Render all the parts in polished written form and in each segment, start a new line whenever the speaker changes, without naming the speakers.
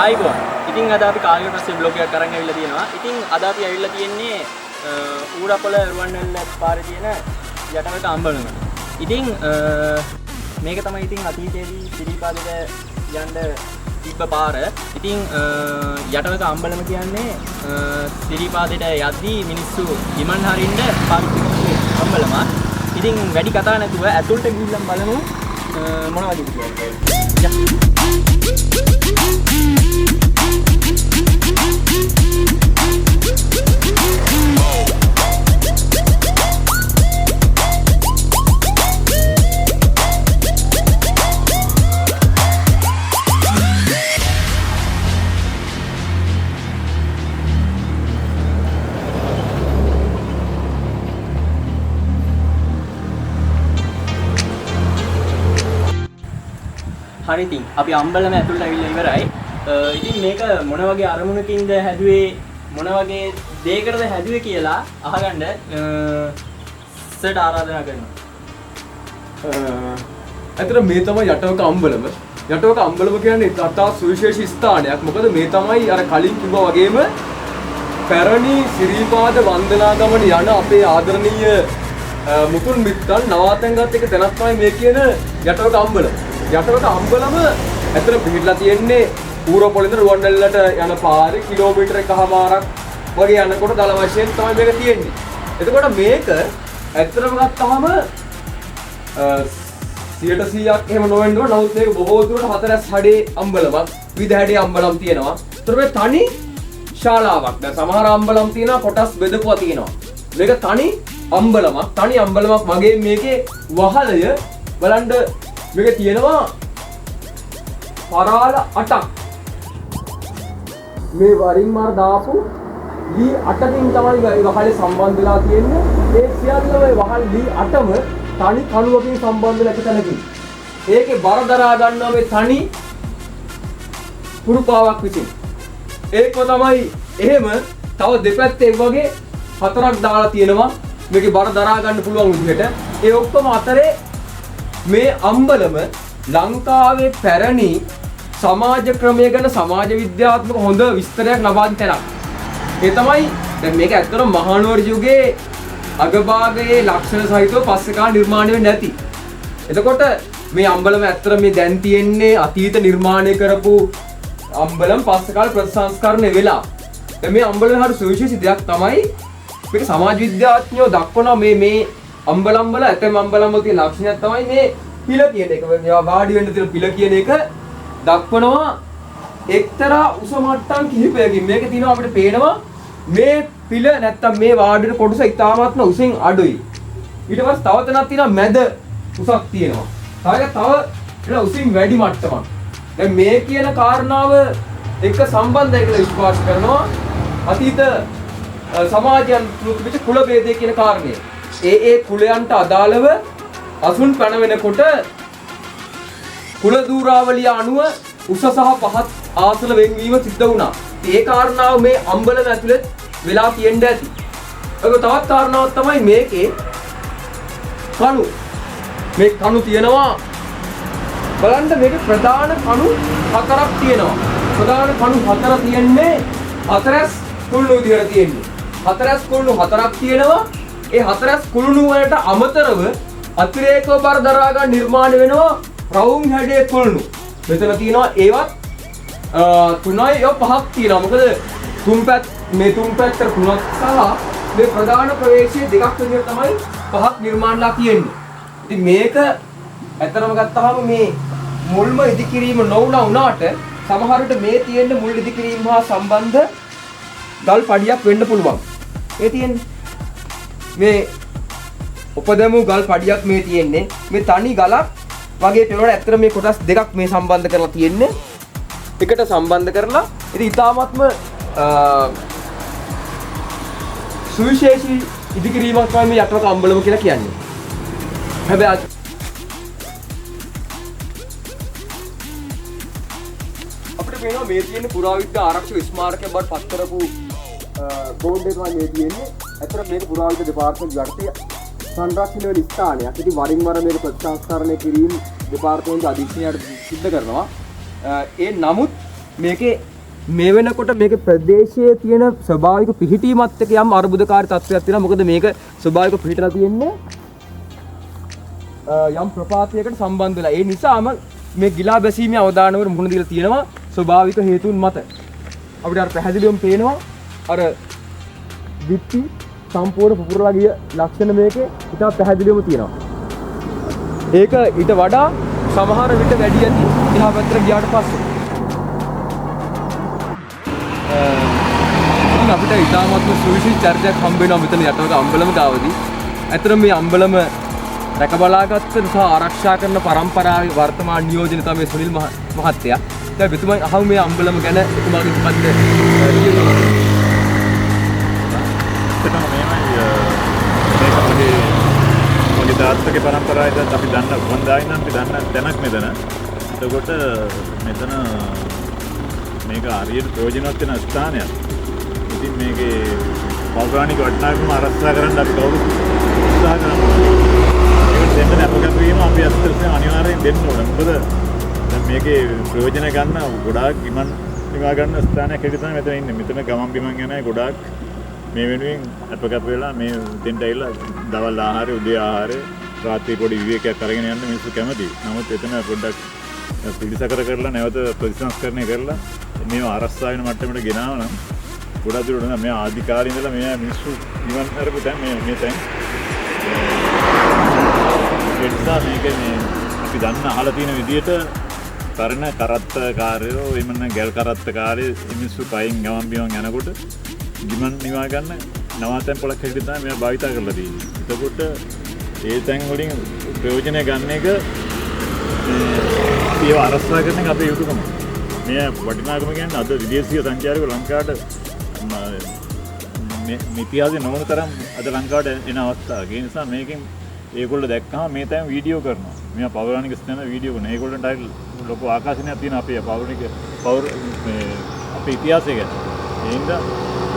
ආයිබෝන්. ඉතින් අද අපි කාලෙකට පස්සේ බ්ලොග් එකක් අරන් ඇවිල්ලා තියෙනවා. ඉතින් අද අපි ඇවිල්ලා තියෙන්නේ ඌරපොළ රුවන්වැල්ල පාරේ තියෙන යටවක අම්බලම. ඉතින් මේක තමයි ඉතින් අතීතයේදී සිරිපාදේට යන්න තිබ්බ පාර. ඉතින් යටවක අම්බලම කියන්නේ සිරිපාදේට යද්දී මිනිස්සු විමන් හරින්න පාවිච්චි කරන අම්බලම. ඉතින් වැඩි කතා නැතුව ඇතුළට ගිහිල්ලා බලමු මොනවද කියලා. හරි ඉතින් අපි අම්බලම ඇතුළට ඇවිල්ලා ඉවරයි. ඉතින් මේක මොන වගේ අරමුණකින්ද හැදුවේ මොන වගේ දෙයකටද හැදුවේ කියලා අහගන්න සර්ට ආරාධනා කරනවා.
ඇත්තට මේ තමයි යටවක අම්බලම. යටවක අම්බලම කියන්නේ තථා සුවිශේෂී ස්ථානයක්. මොකද මේ තමයි අර කලින් කිව්වා වගේම පැරණි සිරිපාද වන්දනා ගමන යන අපේ ආදරණීය මුතුන් මිත්තන් නවාතැන්ගත් එක තැනක් තමයි මේ කියන යටවක අම්බලම. යටවක අම්බලම ඇත්තට පිහිටලා තියෙන්නේ ඌරපොළ ඉඳන් රුවන්වැල්ලට යන පාරේ කිලෝමීටර 1කමාරක් වගේ යනකොට දල වශයෙන් තමයි මේක තියෙන්නේ. එතකොට මේක ඇත්තටම ගත්තාම 100%ක් එහෙම නොවෙන්න ඕන. නමුත් මේක බොහෝ දුරට හතරස් හැඩේ අම්බලමක් විවිධ හැඩේ අම්බලම් තියෙනවා. ඒතර මේ තනි ශාලාවක්. දැන් සමහර අම්බලම් තියෙනවා කොටස් බෙදපුවා තියෙනවා. මේක තනි අම්බලමක්. තනි අම්බලමක් වගේ මේකේ වහලය බලන්න මේක තියෙනවා පරාල 8ක්. මේ වරින් මාර දාපු ලී 8කින් තමයි වහලේ සම්බන්ධ වෙලා තියෙන්නේ. ඒ සියල්ලම වහල් ලී 8ම තනි කණුවකින් සම්බන්ධ වෙලා එකතැනකින්. ඒකේ බර දරා ගන්නවා මේ තනි කුරුපාවක් විසින්. ඒකම තමයි එහෙම තව දෙපැත්තේ වගේ 4ක් දාලා තියෙනවා මේකේ බර දරා ගන්න පුළුවන් විදිහට. ඒ ඔක්කොම අතරේ මේ අම්බලම ලංකාවේ පැරණි සමාජ ක්‍රමය ගැන සමාජ විද්‍යාත්මක හොඳ විස්තරයක් ලබා දෙන තැනක්. ඒ තමයි දැන් මේක ඇත්තටම මහනුවර යුගයේ අගභාගයේ ලක්ෂණ සහිතව පස්සේ කාල නිර්මාණය වෙන්නේ නැති. එතකොට මේ අම්බලම ඇත්තටම මේ දැන් තියෙන්නේ අතීත නිර්මාණය කරපු අම්බලම් පස්සේ කාල ප්‍රතිසංස්කරණය වෙලා. දැන් මේ අම්බලම හරි සුවිශේෂී දෙයක් තමයි මේක සමාජ විද්‍යාඥයෝ දක්වනවා මේ අම්බලම් වල ඇතැම් අම්බලම් වල තියෙන ලක්ෂණයක් තමයි මේ පිළ කියන එක. මේවා වාඩි වෙන්න තියෙන පිළ කියන එක දක්වනවා එක්තරා උස මට්ටම් කිහිපයකින්. මේක තියෙනවා අපිට පේනවා මේ පිළ නැත්තම් මේ වාඩි වෙන කොටස ඉතාමත්ම උසින් අඩුයි. ඊට පස්සේ තව තැනක් තියෙනවා මැද උසක් තියෙනවා. තව උසින් වැඩි මට්ටමක්. දැන් මේ කියන කාරණාව එක්ක සම්බන්ධයි කියලා විශ්වාස කරනවා අතීත සමාජයන් තුළ කුල ભેදය කියන කාරණය. ඒ කුලයන්ට අදාළව අසුන් පැන වෙනකොට කුල දූරාවලිය අනුව උස සහ පහත් ආසල වෙන්වීම සිද්ධ වුණා. ඒ කාරණාව මේ අම්බලම ඇතුළේ වෙලා තියෙන්න ඇති. ඒක තවත් කාරණාවක් තමයි මේකේ කණු. මේ කණු තියෙනවා බලන්න මේකේ ප්‍රධාන කණු 4ක් තියෙනවා. ප්‍රධාන කණු 4 තියෙන්නේ හතරස් කුළුණු විදිහට තියෙන්නේ. හතරස් කුළුණු 4ක් තියෙනවා. ඒ හතරස් කුළුණු වලට අමතරව අතිරේකව බර දරා ගන්න නිර්මාණය වෙනවා රවුම් හැඩයේ කුළුණු. මෙතන තියෙනවා ඒවත් 3යි 5ක් තියෙනවා. මොකද තුන් පැත්තට 3ක් සහ මේ ප්‍රධාන ප්‍රවේශයේ 2ක් විදිහට තමයි 5ක් නිර්මාණලා තියෙන්නේ. ඉතින් මේක ඇත්තටම ගත්තාම මේ මුල්ම ඉදිකිරීම නොවුණාට සමහර විට මේ තියෙන මුල් ඉදිකිරීම හා සම්බන්ධ ගල් පඩියක් වෙන්න පුළුවන්. ඒ තියෙන්නේ මේ උපදමු ගල් පඩියක් මේ තියෙන්නේ. මේ තනි ගලක් වගේ පෙරවල ඇත්තට මේ කොටස් දෙකක් මේ සම්බන්ධ කරලා තියෙන්නේ. එකට සම්බන්ධ කරලා ඉතින් ඊටාත්ම සුවිශේෂී ඉදිකිරීමක් තමයි මේ යටවක අම්බලම කියලා කියන්නේ. හැබැයි අපිට පේනවා මේ තියෙන පුරාවිද්‍යා ආරක්ෂක ස්මාරකයක් බවට පත් කරපු බෝඩ් එක තමයි මේ තියෙන්නේ. ඇත්තට මේක පුරාවිද්‍යා දෙපාර්තමේන්තුව යටතේ සංරක්ෂණය වෙන ස්ථානයක්. ඉතින් වරින් වර මේක ප්‍රතිසංස්කරණය කිරීම දෙපාර්තමේන්තුව අධීක්ෂණයට සිද්ධ කරනවා. ඒ නමුත් මේකේ මේ වෙනකොට මේකේ ප්‍රදේශයේ තියෙන ස්වභාවික පිහිටීමත් එක්ක යම් අර්බුදකාරී තත්ත්වයක් තියෙනවා. මොකද මේක ස්වභාවික පිහිටලා තියෙන්නේ යම් ප්‍රපාතයකට සම්බන්ධ වෙලා. ඒ නිසාම මේ ගිලා බැසීමේ අවදානවල මුහුණ දීලා තියෙනවා ස්වභාවික හේතුන් මත. අපිට අර පැහැදිලිවම පේනවා අර විත්ති සම්පූර්ණ පුපුරලා ගිය ලක්ෂණ මේකේ ඉතා පැහැදිලිවම තියෙනවා. ඒක ඊට වඩා සමහර විට වැඩි ඇති එහා පැත්තට ගියාට පස්සේ. අපිට ඉතාමත්ම සුවිශේෂී චරිතයක් හම්බ වෙනවා මෙතන යටවක අම්බලම ගාවදී. ඇත්තටම මේ අම්බලම රැක බලාගත්ත සහ ආරක්ෂා කරන පරම්පරාවේ වර්තමාන නියෝජනය තමයි සුනිල් මහත්තයා. දැන් මෙතුමා අහමු මේ අම්බලම ගැන එතුමාගේ මොකද්ද කියනවා.
මගේ තාත්තගේ පරම්පරාවෙන් අපි දන්න හොඳයි නම් අපි දන්න තැනක් මෙතන. එතකොට මෙතන මේක හරියට ප්‍රයෝජනවත් වෙන ස්ථානයක්. ඉතින් මේකේ පෞරාණික වටිනාකම ආරක්ෂා කරන්න අපි කවුරුත් උත්සාහ කරනවා. ඒකට දෙන්න අපකප්පීම අපි අත්‍යවශ්‍යම අනිවාර්යෙන් දෙන්න ඕනේ. මොකද දැන් මේකේ ප්‍රයෝජන ගන්න ගොඩාක් ඉමන් නිවා ගන්න ස්ථානයක් හැටියට තමයි මෙතන ඉන්නේ. මෙතන ගමන් බිමන් යන අය ගොඩාක් මේ වෙනුවෙන් අපකප් වෙලා මේ දෙන්න ඇවිල්ලා දවල් ආහාරය, උදේ ආහාරය, රාත්‍රී පොඩි විවේකයක් අරගෙන යන්න මිනිස්සු කැමතියි. නමුත් එතන පොඩ්ඩක් පිළිසකර කරලා නැවත ප්‍රතිසංස්කරණය කරලා මේව ආරක්ෂා වෙන මට්ටමට ගෙනාව නම් ගොඩක් දුරට මේ ආදි කාලේ ඉඳලා මේ මිනිස්සු ඉවන් කරපු තැන් මේ තැන් ඒ නිසා මේක මේ අපි දන්න අහලා තියෙන විදිහට කරන කරත්තකාරයෝ එහෙම නැත්නම් ගැල් කරත්තකාරයෝ මිනිස්සු පයින් ගමන් බිමන් යනකොට ගිමන් නිවා ගන්න නවාතැන් පොලක් හැටියට තමයි මේවා භාවිතා කරලා තියෙන්නේ. එතකොට ඒ තැන් වලින් ප්‍රයෝජනය ගන්න එක අපි ඒව ආරක්ෂා කරන එක අපේ යුතුකම. මේ වටිනාකම කියන්නේ අද විදේශීය සංචාරකයෝ ලංකාවට මේ ඉතිහාසයේ නොවන තරම් අද ලංකාවට එන අවස්ථාවක්. ඒ නිසා මේකෙන් ඒගොල්ලෝ දැක්කම මේ තැන් වීඩියෝ කරනවා. මේවා පෞරාණික ස්ථාන වීඩියෝ කරනවා. ඒගොල්ලන්ට ආයි ලොකු ආකර්ෂණයක් තියෙනවා අපේ පෞරාණික අපේ ඉතිහාසය ගැන. ඒ හින්දා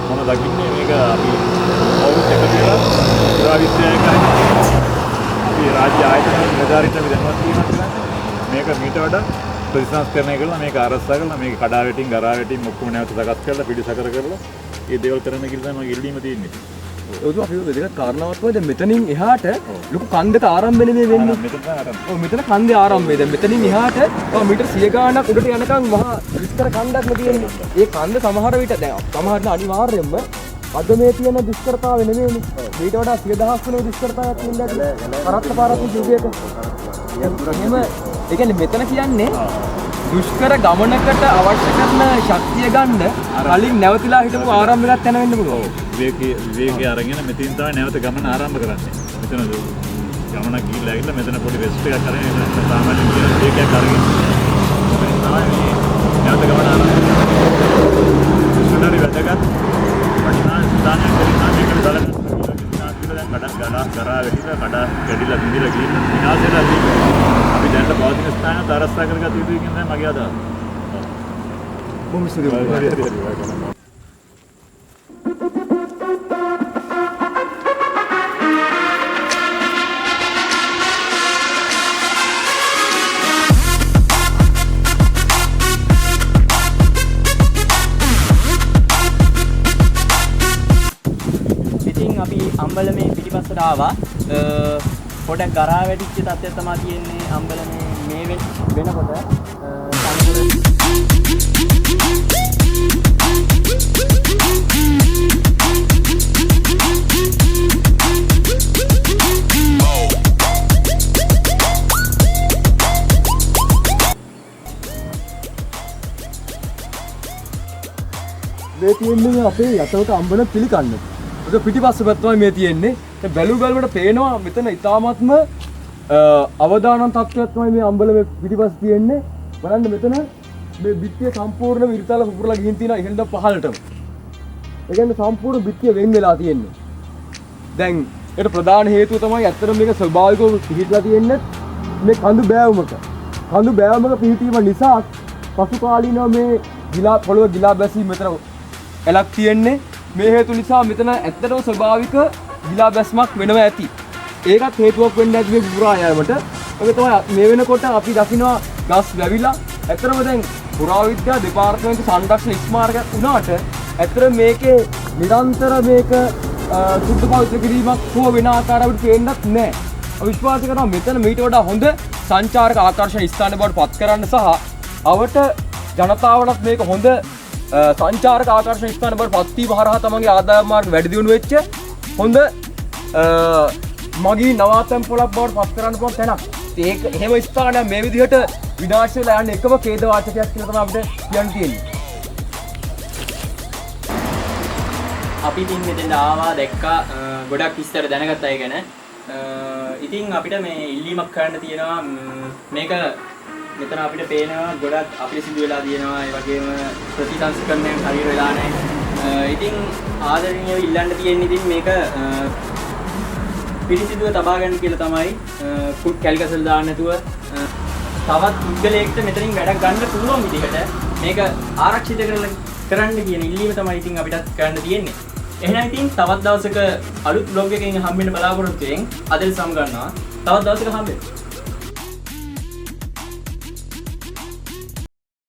මම දකින්නේ මේක අපි කවුරුත් එකතු වෙලා පුරාවිද්‍යාය කරන්නේ අපි රාජ්‍ය ආයතන නිලධාරීන්ට අපි දැනුවත් කිරීමක් කරන්නේ මේක මීට වඩා ප්‍රතිසංස්කරණය කරලා මේක ආරක්ෂා කරලා මේක කඩා වැටීම් ගරා වැටීම් ඔක්කොම නැවත සකස් කරලා පිළිසකර කරලා මේ දේවල් කරන්න කියලා තමයි මගේ ඉල්ලීම තියෙන්නේ.
ඔය අපි දෙක කාරණාවක් තමයි දැන් මෙතනින් එහාට ලොකු කන්දක ආරම්භය නෙමෙයි වෙන්නේ.
මෙතන ආරම්භය.
ඔව් මෙතන කන්දේ ආරම්භය. දැන් මෙතනින් එහාට තව මීටර් 100 ගාණක් උඩට යනකම් මහා විස්තර කන්දක් තියෙන්නේ. ඒ කන්ද සමහර විට දැන් සමහරට අනිවාර්යයෙන්ම අද මේ තියෙන දුෂ්කරතාවය නෙමෙයිනේ. ඊට වඩා 10000 වෙන දුෂ්කරතාවයක් තියෙනවා. කරත්ත පාරක් යුගයක. එහෙම ඒ කියන්නේ මෙතන කියන්නේ දුෂ්කර ගමනකට අවශ්‍ය කරන ශක්තිය ගන්න කලින් නැවතිලා හිටපු ආරම්භයක් තැන වෙන්න පුළුවන්.
විවේකී අරගෙන මෙතින් තමයි නැවත ගමන ආරම්භ කරන්නේ. මෙතන ගමනක් ගිහිල්ලා ඇවිල්ලා මෙතන පොඩි රෙස්ට් එකක් අරගෙන සාමාන්‍ය විවේකයක් අරගෙන තමයි නැවත ගමන ආරම්භ කරන්නේ. සුණරි වැදගත් වටිනා ස්ථානයක් කියලා මේකට බලන්න. දැන් කඩා වැටිලා කඩා කැඩිලා බිඳිලා ගිහින් විනාශයලා අපි දැන් පවතින ස්ථාන තරස්සා කරගත යුතුයි කියන තමයි මගේ අදහස.
බොහොම ස්තුතියි.
අම්බලමේ පිටිපස්සට ආවා. පොඩක් ගරා වැටිච්ච තත්ත්වයක් තමයි තියෙන්නේ අම්බලමේ මේ වෙනකොට.
මේ තියෙන්නේ අපේ යටවට අම්බල පිළිකන්න. ඒක පිටිපස්ස පැත්තමයි මේ තියෙන්නේ. දැන් බැලුවට පේනවා මෙතන ඉතාමත්ම අවදානම් තත්ත්වයක් තමයි මේ අම්බලමේ පිටිපස්ස තියෙන්නේ. බලන්න මෙතන මේ බිත්තිය සම්පූර්ණයෙන්ම ඉරිතල පුපුරලා ගිහින් තියෙනවා ඉහෙන්ද පහළටම. ඒ කියන්නේ සම්පූර්ණ බිත්තිය වෙන් වෙලා තියෙන්නේ. දැන් ඒකට ප්‍රධාන හේතුව තමයි ඇත්තටම මේක ස්වභාවිකව පිහිටලා තියෙන්නේ මේ කඳු බෑවුමක. කඳු බෑවුමක පිහිටීම නිසා පසු කාලීනව මේ පොළොව ගිලා බැසීම මෙතන එලක් තියෙන්නේ. මේ හේතු නිසා මෙතන ඇත්තටම ස්වභාවික ගිලා බැස්මක් වෙනවා ඇති. ඒකත් හේතුවක් වෙන්න ඇති මේ පුරා යාමට. ඒක තමයි මේ වෙනකොට අපි දකිනවා ගස් වැවිලා ඇත්තටම දැන් පුරාවිද්‍යා දෙපාර්තමේන්තු සංරක්ෂණ ස්මාරකයක් වුණාට ඇත්තට මේකේ නිරන්තර මේක සුද්ධ පවිත්‍ර කිරීමක් හෝ වෙන ආකාරයකට පේන්නත් නැහැ. විශ්වාස කරනවා මෙතන මීට වඩා හොඳ සංචාරක ආකර්ෂණ ස්ථාන බවට පත් කරන්න සහ අවට ජනතාවටත් මේක හොඳ සංචාරක ආකර්ෂණ ස්ථාන බවට පත් වීම හරහා තමන්ගේ ආදායම් මාර්ග වැඩි දියුණු වෙච්ච හොඳ මගී නවාතැන් පොළක් බවට පත් කරන්න පුළුවන් තැනක්. ඒක එහෙම ස්ථානයක් මේ විදිහට විනාශ වෙලා යන එකම ඛේදවාචකයක් කියලා තමයි අපිට කියන්න තියෙන්නේ.
අපි ඉතින් මෙතෙන්ට ආවා දැක්කා ගොඩක් විස්තර දැනගත්තා ඒ ගැන. ඉතින් අපිට මේ ඉල්ලීමක් කරන්න තියෙනවා මේක මෙතන අපිට පේනවා ගොඩක් අපිරිසිදු වෙලා තියෙනවා ඒ වගේම ප්‍රතිසංස්කරණයෙන් හරිය වෙලා නැහැ. ඉතින් ආදරණීයව ඉල්ලන්න තියෙන්නේ ඉතින් මේක පිරිසිදුව තබා ගන්න කියලා තමයි ෆුඩ් කැලිකසල් දාන්න නැතුව තවත් පුද්ගලයෙක්ට මෙතනින් වැඩක් ගන්න පුළුවන් විදිහට මේක ආරක්ෂිත කරන්න කියන ඉල්ලීම තමයි ඉතින් අපිටත් කරන්න තියෙන්නේ. එහෙනම් ඉතින් තවත් දවසක අලුත් බ්ලොග් එකකින් හම්බෙන්න බලාපොරොත්තු වෙමින් අදල් සම් ගන්නවා. තවත් දවසක හම්බෙමු.